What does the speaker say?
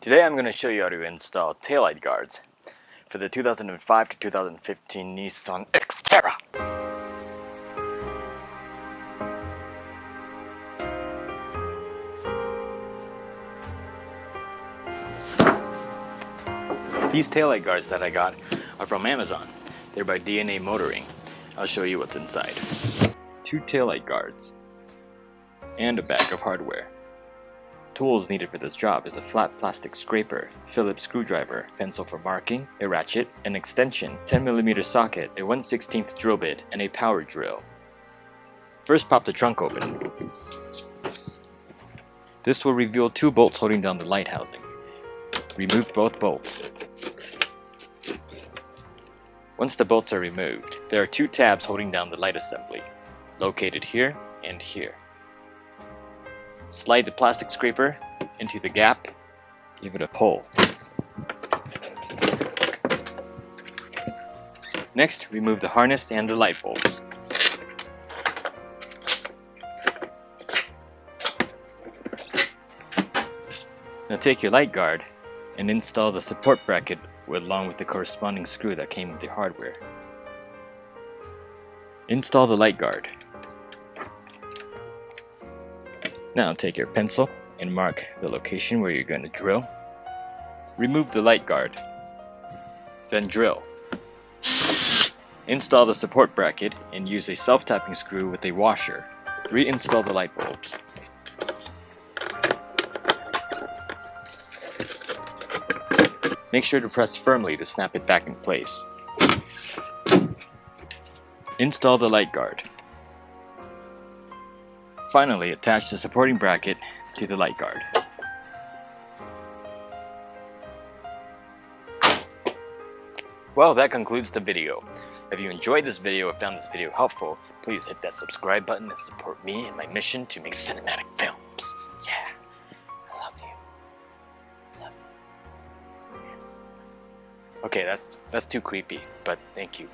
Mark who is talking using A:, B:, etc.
A: Today I'm going to show you how to install taillight guards for the 2005 to 2015 Nissan Xterra. These taillight guards that I got are from Amazon. They're by DNA Motoring. I'll show you what's inside. 2 taillight guards and a bag of hardware. Tools needed for this job is a flat plastic scraper, Phillips screwdriver, pencil for marking, a ratchet, an extension, 10mm socket, a 1/16 drill bit, and a power drill. First, pop the trunk open. This will reveal 2 bolts holding down the light housing. Remove both bolts. Once the bolts are removed, there are 2 tabs holding down the light assembly, located here and here. Slide the plastic scraper into the gap, give it a pull. Next, remove the harness and the light bulbs. Now take your light guard and install the support bracket along with the corresponding screw that came with the hardware. Install the light guard. Now take your pencil and mark the location where you're going to drill. Remove the light guard. Then drill. Install the support bracket and use a self-tapping screw with a washer. Reinstall the light bulbs. Make sure to press firmly to snap it back in place. Install the light guard. Finally, attach the supporting bracket to the light guard. Well, that concludes the video. If you enjoyed this video or found this video helpful, please hit that subscribe button and support me in my mission to make cinematic films. Yeah, I love you. Love you. Yes. Okay, that's too creepy, but thank you.